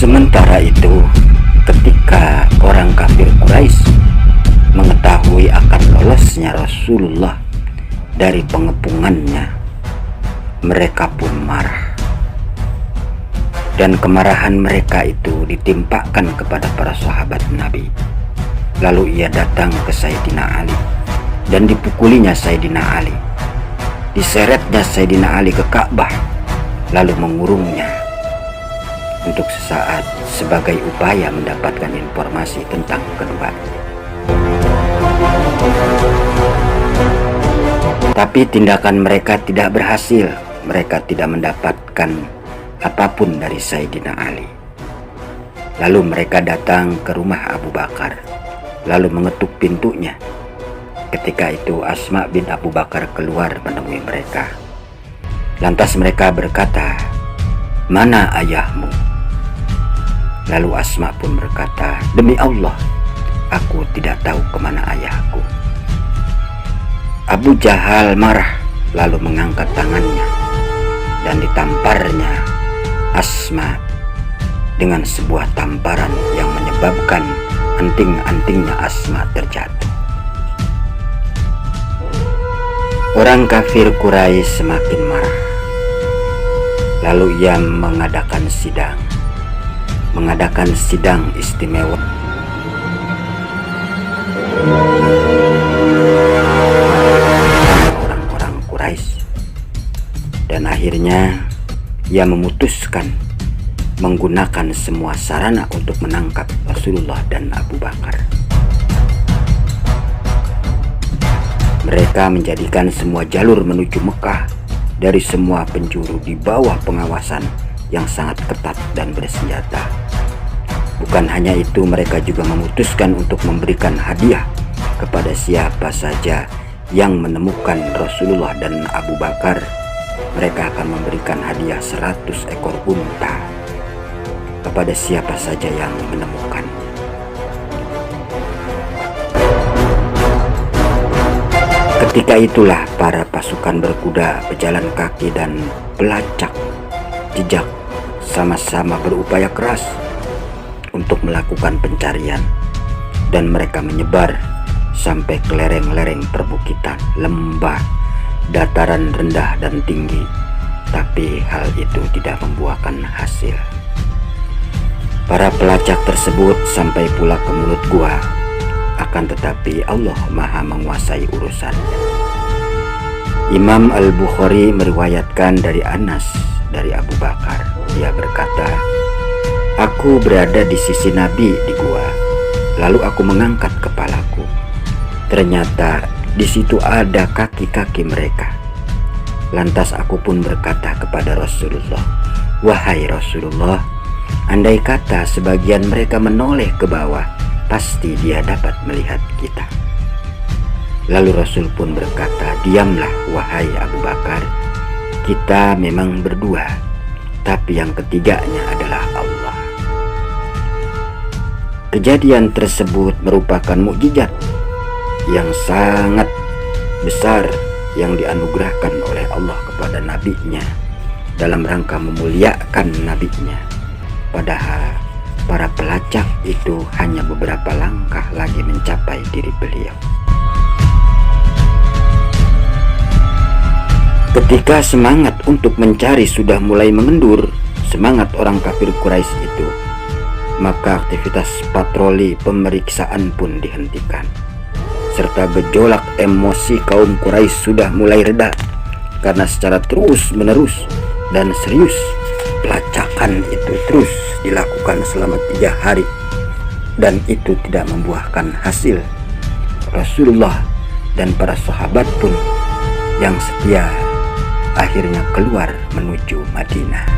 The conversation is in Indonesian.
Sementara itu, ketika orang kafir Quraisy mengetahui akan lolosnya Rasulullah dari pengepungannya, mereka pun marah. Dan kemarahan mereka itu ditimpakan kepada para sahabat Nabi. Lalu ia datang ke Sayyidina Ali dan dipukulinya Sayyidina Ali. Diseretnya Sayyidina Ali ke Ka'bah, lalu mengurungnya untuk sesaat sebagai upaya mendapatkan informasi tentang keduanya. Tapi tindakan mereka tidak berhasil. Mereka tidak mendapatkan apapun dari Sayyidina Ali. Lalu mereka datang ke rumah Abu Bakar, lalu mengetuk pintunya. Ketika itu Asma bin Abu Bakar keluar menemui mereka. Lantas mereka berkata, "Mana ayahmu?" Lalu Asma pun berkata, "Demi Allah, aku tidak tahu kemana ayahku." Abu Jahal marah, lalu mengangkat tangannya dan ditamparnya Asma dengan sebuah tamparan yang menyebabkan anting-antingnya Asma terjatuh. Orang kafir Quraisy semakin marah. Lalu ia mengadakan sidang istimewa. Orang-orang Quraisy, dan akhirnya ia memutuskan menggunakan semua sarana untuk menangkap Rasulullah dan Abu Bakar. Mereka menjadikan semua jalur menuju Mekah dari semua penjuru di bawah pengawasan yang sangat ketat dan bersenjata. Bukan hanya itu, mereka juga memutuskan untuk memberikan hadiah kepada siapa saja yang menemukan Rasulullah dan Abu Bakar. Mereka akan memberikan hadiah 100 ekor unta kepada siapa saja yang menemukan. Ketika itulah para pasukan berkuda, pejalan kaki, dan pelacak jejak sama-sama berupaya keras untuk melakukan pencarian, dan mereka menyebar sampai ke lereng-lereng perbukitan, lembah, dataran rendah dan tinggi. Tapi hal itu tidak membuahkan hasil. Para pelacak tersebut sampai pula ke mulut gua, akan tetapi Allah Maha menguasai urusannya. Imam Al-Bukhari meriwayatkan dari Anas dari Abu Bakar. Dia berkata, "Aku berada di sisi Nabi di gua, lalu aku mengangkat kepalaku. Ternyata di situ ada kaki-kaki mereka. Lantas aku pun berkata kepada Rasulullah, 'Wahai Rasulullah, andai kata sebagian mereka menoleh ke bawah, pasti dia dapat melihat kita.' Lalu Rasul pun berkata, 'Diamlah wahai Abu Bakar, kita memang berdua, tapi yang ketiganya adalah Allah.' Kejadian tersebut merupakan mukjizat yang sangat besar yang dianugerahkan oleh Allah kepada nabinya dalam rangka memuliakan nabinya. Padahal para pelacak itu hanya beberapa langkah lagi mencapai diri beliau. Ketika semangat untuk mencari sudah mulai mengendur, semangat orang kafir Quraisy itu, maka aktivitas patroli pemeriksaan pun dihentikan. Serta gejolak emosi kaum Quraisy sudah mulai reda, karena secara terus-menerus dan serius pelacakan itu terus dilakukan selama 3 hari, dan itu tidak membuahkan hasil. Rasulullah dan para sahabat pun yang setia akhirnya keluar menuju Madinah.